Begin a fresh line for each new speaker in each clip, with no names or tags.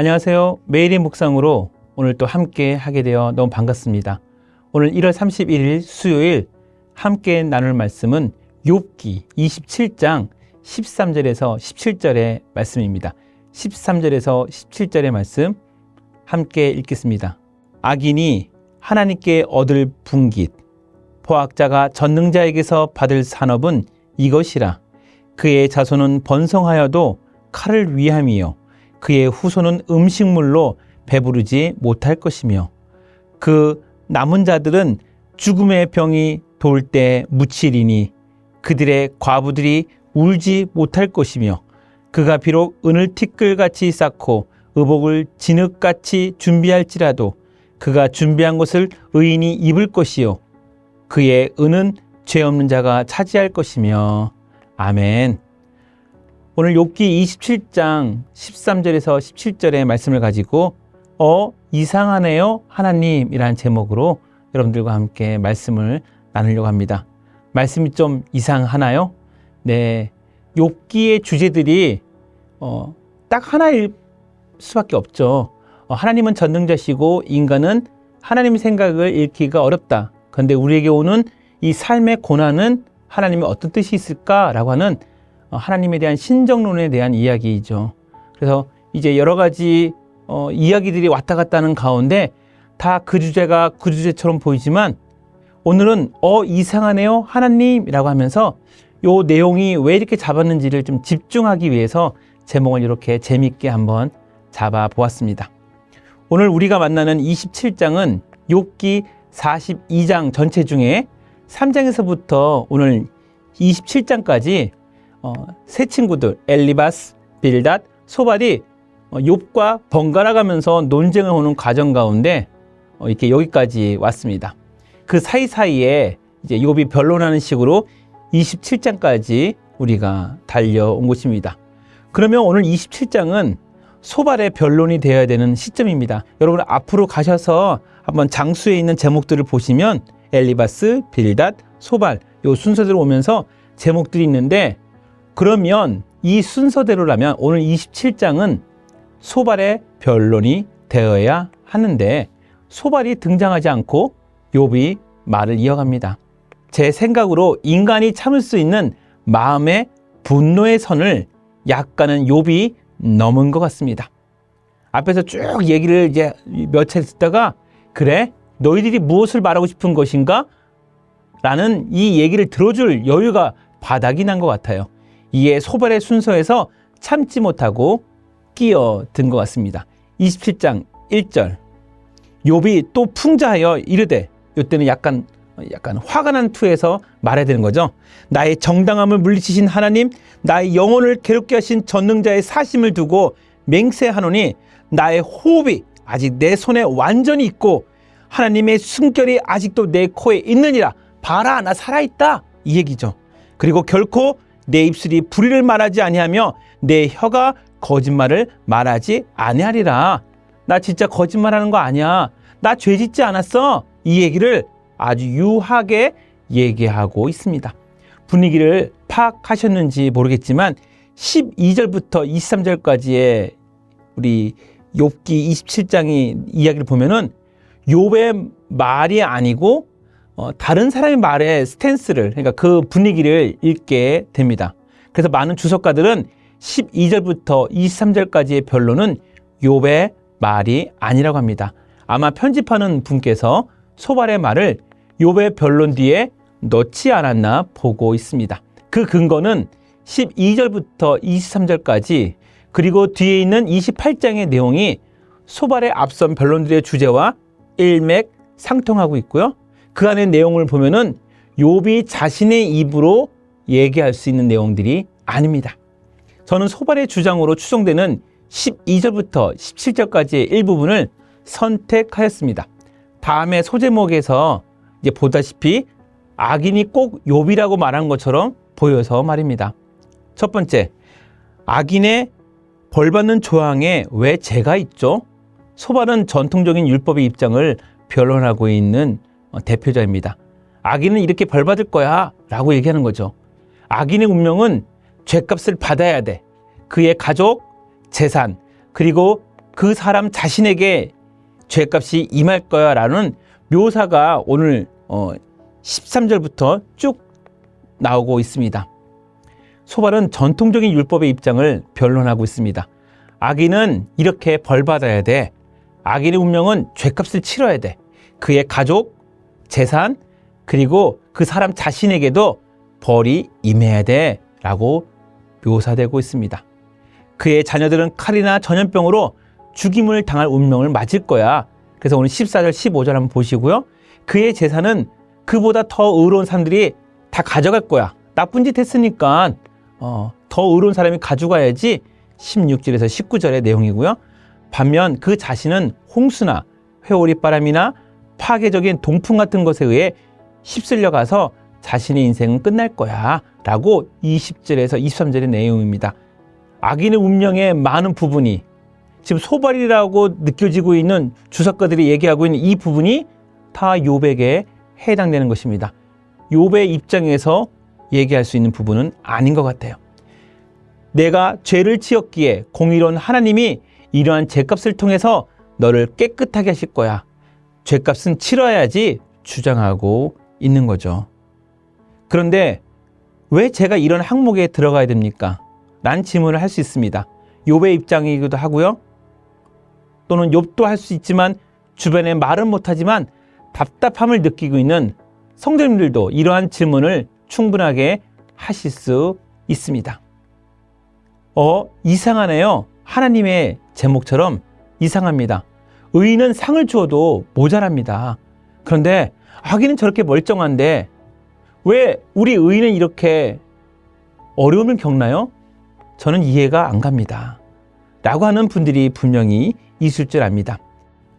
안녕하세요. 매일의 묵상으로 오늘 또 함께 하게 되어 너무 반갑습니다. 오늘 1월 31일 수요일 함께 나눌 말씀은 욥기 27장 13절에서 17절의 말씀입니다. 13절에서 17절의 말씀 함께 읽겠습니다. 악인이 하나님께 얻을 분깃, 포악자가 전능자에게서 받을 산업은 이것이라. 그의 자손은 번성하여도 칼을 위함이요 그의 후손은 음식물로 배부르지 못할 것이며 그 남은 자들은 죽음의 병이 돌 때 묻히리니 그들의 과부들이 울지 못할 것이며 그가 비록 은을 티끌같이 쌓고 의복을 진흙같이 준비할지라도 그가 준비한 것을 의인이 입을 것이요 그의 은은 죄 없는 자가 차지할 것이며. 아멘. 오늘 욥기 27장 13절에서 17절의 말씀을 가지고 이상하네요 하나님이라는 제목으로 여러분들과 함께 말씀을 나누려고 합니다. 말씀이 좀 이상하나요? 네, 욥기의 주제들이 딱 하나일 수밖에 없죠. 하나님은 전능자시고 인간은 하나님의 생각을 읽기가 어렵다. 그런데 우리에게 오는 이 삶의 고난은 하나님의 어떤 뜻이 있을까라고 하는 하나님에 대한 신정론에 대한 이야기이죠. 그래서 이제 여러 가지 이야기들이 왔다 갔다 하는 가운데 다 그 주제가 그 주제처럼 보이지만 오늘은 이상하네요 하나님이라고 하면서 요 내용이 왜 이렇게 잡았는지를 좀 집중하기 위해서 제목을 이렇게 재밌게 한번 잡아 보았습니다. 오늘 우리가 만나는 27장은 욥기 42장 전체 중에 3장에서부터 오늘 27장까지 세 친구들 엘리바스, 빌닷, 소발이 욥과 번갈아 가면서 논쟁을 하는 과정 가운데 이렇게 여기까지 왔습니다. 그 사이사이에 이제 욥이 변론하는 식으로 27장까지 우리가 달려온 것입니다. 그러면 오늘 27장은 소발의 변론이 되어야 되는 시점입니다. 여러분 앞으로 가셔서 한번 장수에 있는 제목들을 보시면 엘리바스, 빌닷, 소발 요 순서대로 오면서 제목들이 있는데 그러면 이 순서대로라면 오늘 27장은 소발의 변론이 되어야 하는데 소발이 등장하지 않고 욥이 말을 이어갑니다. 제 생각으로 인간이 참을 수 있는 마음의 분노의 선을 약간은 욥이 넘은 것 같습니다. 앞에서 쭉 얘기를 이제 몇 차례 듣다가 그래? 너희들이 무엇을 말하고 싶은 것인가? 라는 이 얘기를 들어줄 여유가 바닥이 난 것 같아요. 이에 소발의 순서에서 참지 못하고 끼어든 것 같습니다. 27장 1절 욥이 또 풍자하여 이르되 이때는 약간 화가 난 투에서 말해야 되는 거죠. 나의 정당함을 물리치신 하나님, 나의 영혼을 괴롭게 하신 전능자의 사심을 두고 맹세하노니 나의 호흡이 아직 내 손에 완전히 있고 하나님의 숨결이 아직도 내 코에 있느니라. 봐라, 나 살아있다. 이 얘기죠. 그리고 결코 내 입술이 불의를 말하지 아니하며 내 혀가 거짓말을 말하지 아니하리라. 나 진짜 거짓말하는 거 아니야. 나 죄 짓지 않았어. 이 얘기를 아주 유하게 얘기하고 있습니다. 분위기를 파악하셨는지 모르겠지만 12절부터 23절까지의 우리 욥기 27장의 이야기를 보면은 욥의 말이 아니고 다른 사람의 말의 스탠스를 그러니까 그 분위기를 읽게 됩니다. 그래서 많은 주석가들은 12절부터 23절까지의 변론은 욥의 말이 아니라고 합니다. 아마 편집하는 분께서 소발의 말을 욥의 변론 뒤에 넣지 않았나 보고 있습니다. 그 근거는 12절부터 23절까지 그리고 뒤에 있는 28장의 내용이 소발의 앞선 변론들의 주제와 일맥상통하고 있고요. 그 안의 내용을 보면은 욥이 자신의 입으로 얘기할 수 있는 내용들이 아닙니다. 저는 소발의 주장으로 추정되는 12절부터 17절까지의 일부분을 선택하였습니다. 다음의 소제목에서 이제 보다시피 악인이 꼭 욥이라고 말한 것처럼 보여서 말입니다. 첫 번째, 악인의 벌받는 조항에 왜 죄가 있죠? 소발은 전통적인 율법의 입장을 변론하고 있는 대표자입니다. 악인은 이렇게 벌받을 거야 라고 얘기하는 거죠. 악인의 운명은 죗값을 받아야 돼. 그의 가족, 재산, 그리고 그 사람 자신에게 죄값이 임할 거야 라는 묘사가 오늘 13절부터 쭉 나오고 있습니다. 소발은 전통적인 율법의 입장을 변론하고 있습니다. 악인은 이렇게 벌받아야 돼. 악인의 운명은 죄값을 치러야 돼. 그의 가족, 재산, 그리고 그 사람 자신에게도 벌이 임해야 돼 라고 묘사되고 있습니다. 그의 자녀들은 칼이나 전염병으로 죽임을 당할 운명을 맞을 거야. 그래서 오늘 14절, 15절 한번 보시고요. 그의 재산은 그보다 더 의로운 사람들이 다 가져갈 거야. 나쁜 짓 했으니까 더 의로운 사람이 가져가야지. 16절에서 19절의 내용이고요. 반면 그 자신은 홍수나 회오리바람이나 파괴적인 동풍 같은 것에 의해 휩쓸려 가서 자신의 인생은 끝날 거야 라고 20절에서 23절의 내용입니다. 악인의 운명의 많은 부분이 지금 소발이라고 느껴지고 있는 주석가들이 얘기하고 있는 이 부분이 다 욥에게 해당되는 것입니다. 욥의 입장에서 얘기할 수 있는 부분은 아닌 것 같아요. 내가 죄를 지었기에 공의로운 하나님이 이러한 죄값을 통해서 너를 깨끗하게 하실 거야. 죄값은 치러야지 주장하고 있는 거죠. 그런데 왜 제가 이런 항목에 들어가야 됩니까? 라는 질문을 할 수 있습니다. 욥의 입장이기도 하고요. 또는 욥도 할 수 있지만 주변에 말은 못하지만 답답함을 느끼고 있는 성도님들도 이러한 질문을 충분하게 하실 수 있습니다. 이상하네요. 하나님의 제목처럼 이상합니다. 의인은 상을 주어도 모자랍니다. 그런데 악인은 저렇게 멀쩡한데 왜 우리 의인은 이렇게 어려움을 겪나요? 저는 이해가 안 갑니다. 라고 하는 분들이 분명히 있을 줄 압니다.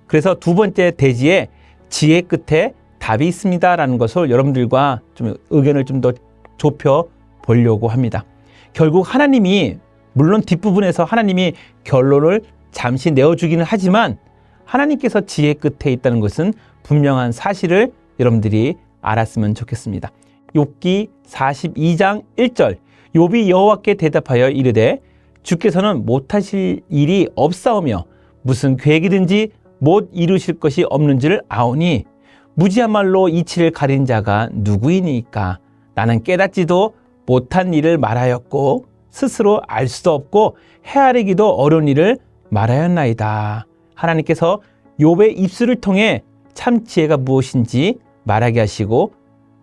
그래서 두 번째 대지에 지혜 끝에 답이 있습니다 라는 것을 여러분들과 좀 의견을 좀 더 좁혀 보려고 합니다. 결국 하나님이 물론 뒷부분에서 하나님이 결론을 잠시 내어주기는 하지만 하나님께서 지혜 끝에 있다는 것은 분명한 사실을 여러분들이 알았으면 좋겠습니다. 욥기 42장 1절 욥이 여호와께 대답하여 이르되 주께서는 못하실 일이 없사오며 무슨 계획이든지 못 이루실 것이 없는 줄 아오니 무지한 말로 이치를 가린 자가 누구이니까 나는 깨닫지도 못한 일을 말하였고 스스로 알 수도 없고 헤아리기도 어려운 일을 말하였나이다. 하나님께서 욥의 입술을 통해 참 지혜가 무엇인지 말하게 하시고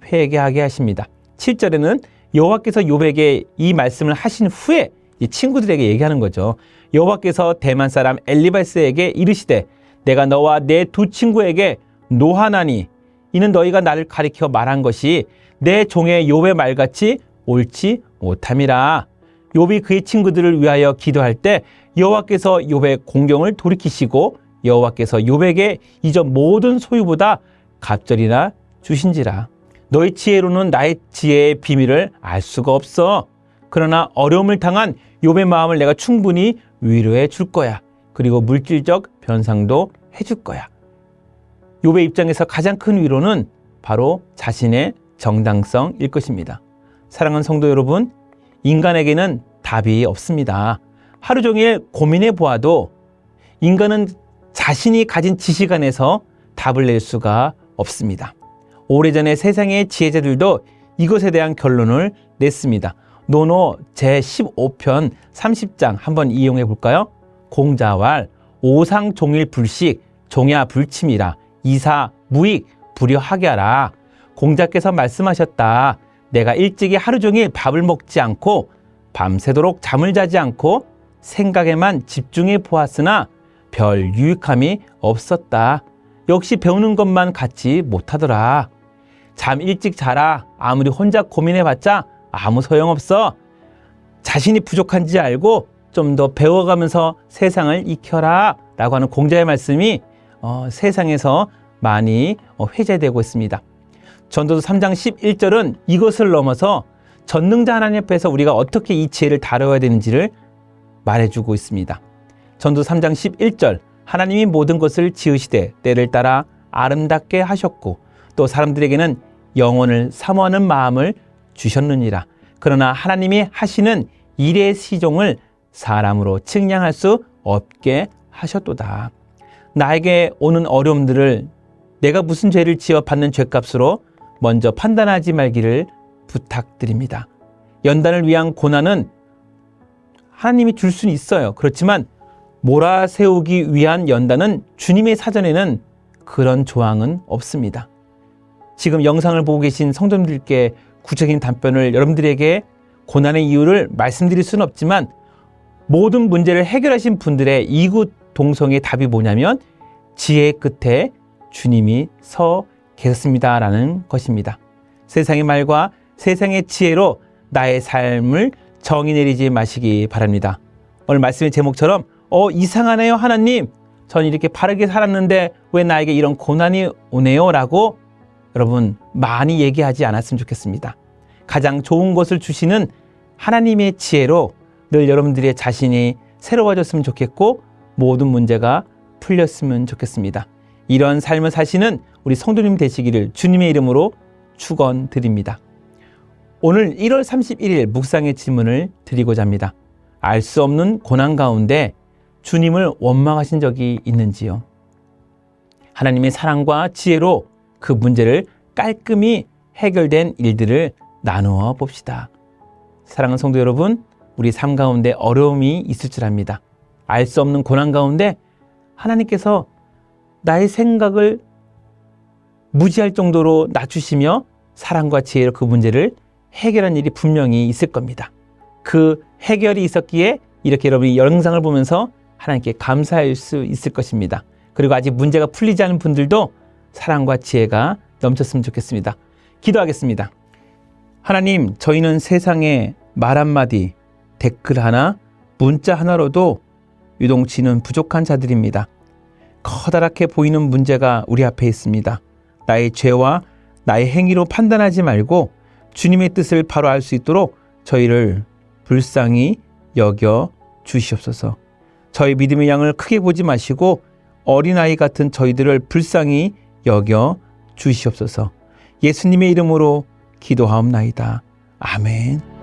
회개하게 하십니다. 7절에는 여호와께서 욥에게 이 말씀을 하신 후에 이 친구들에게 얘기하는 거죠. 여호와께서 대만 사람 엘리바스에게 이르시되 내가 너와 내 두 친구에게 노하나니 이는 너희가 나를 가리켜 말한 것이 내 종의 욥의 말같이 옳지 못함이라. 욥이 그의 친구들을 위하여 기도할 때 여호와께서 욥의 공경을 돌이키시고 여호와께서 욥에게 이전 모든 소유보다 갑절이나 주신지라. 너희 지혜로는 나의 지혜의 비밀을 알 수가 없어. 그러나 어려움을 당한 욥의 마음을 내가 충분히 위로해 줄 거야. 그리고 물질적 변상도 해줄 거야. 욥의 입장에서 가장 큰 위로는 바로 자신의 정당성일 것입니다. 사랑하는 성도 여러분, 인간에게는 답이 없습니다. 하루 종일 고민해 보아도 인간은 자신이 가진 지식 안에서 답을 낼 수가 없습니다. 오래전에 세상의 지혜자들도 이것에 대한 결론을 냈습니다. 노노 제15편 30장 한번 이용해 볼까요? 공자왈 오상종일 불식 종야 불침이라 이사 무익 불효하게 하라. 공자께서 말씀하셨다. 내가 일찍이 하루 종일 밥을 먹지 않고 밤새도록 잠을 자지 않고 생각에만 집중해 보았으나 별 유익함이 없었다. 역시 배우는 것만 같지 못하더라. 잠 일찍 자라. 아무리 혼자 고민해봤자 아무 소용없어. 자신이 부족한지 알고 좀 더 배워가면서 세상을 익혀라 라고 하는 공자의 말씀이 세상에서 많이 회자되고 있습니다. 전도서 3장 11절은 이것을 넘어서 전능자 하나님 앞에서 우리가 어떻게 이 지혜를 다뤄야 되는지를 말해주고 있습니다. 전도서 3장 11절 하나님이 모든 것을 지으시되 때를 따라 아름답게 하셨고 또 사람들에게는 영혼을 사모하는 마음을 주셨느니라. 그러나 하나님이 하시는 일의 시종을 사람으로 측량할 수 없게 하셨도다. 나에게 오는 어려움들을 내가 무슨 죄를 지어 받는 죄값으로 먼저 판단하지 말기를 부탁드립니다. 연단을 위한 고난은 하나님이 줄 수는 있어요. 그렇지만 몰아세우기 위한 연단은 주님의 사전에는 그런 조항은 없습니다. 지금 영상을 보고 계신 성도님들께 구체적인 답변을 여러분들에게 고난의 이유를 말씀드릴 수는 없지만 모든 문제를 해결하신 분들의 이구동성의 답이 뭐냐면 지혜의 끝에 주님이 서 계셨습니다라는 것입니다. 세상의 말과 세상의 지혜로 나의 삶을 정의 내리지 마시기 바랍니다. 오늘 말씀의 제목처럼 이상하네요 하나님, 전 이렇게 바르게 살았는데 왜 나에게 이런 고난이 오네요 라고 여러분 많이 얘기하지 않았으면 좋겠습니다. 가장 좋은 것을 주시는 하나님의 지혜로 늘 여러분들의 자신이 새로워졌으면 좋겠고 모든 문제가 풀렸으면 좋겠습니다. 이런 삶을 사시는 우리 성도님 되시기를 주님의 이름으로 축원드립니다. 오늘 1월 31일 묵상의 질문을 드리고자 합니다. 알 수 없는 고난 가운데 주님을 원망하신 적이 있는지요? 하나님의 사랑과 지혜로 그 문제를 깔끔히 해결된 일들을 나누어 봅시다. 사랑하는 성도 여러분, 우리 삶 가운데 어려움이 있을 줄 압니다. 알 수 없는 고난 가운데 하나님께서 나의 생각을 무지할 정도로 낮추시며 사랑과 지혜로 그 문제를 해결한 일이 분명히 있을 겁니다. 그 해결이 있었기에 이렇게 여러분이 영상을 보면서 하나님께 감사할 수 있을 것입니다. 그리고 아직 문제가 풀리지 않은 분들도 사랑과 지혜가 넘쳤으면 좋겠습니다. 기도하겠습니다. 하나님, 저희는 세상에 말 한마디, 댓글 하나, 문자 하나로도 유동치는 부족한 자들입니다. 커다랗게 보이는 문제가 우리 앞에 있습니다. 나의 죄와 나의 행위로 판단하지 말고 주님의 뜻을 바로 알 수 있도록 저희를 불쌍히 여겨 주시옵소서. 저희 믿음의 양을 크게 보지 마시고 어린아이 같은 저희들을 불쌍히 여겨 주시옵소서. 예수님의 이름으로 기도하옵나이다. 아멘.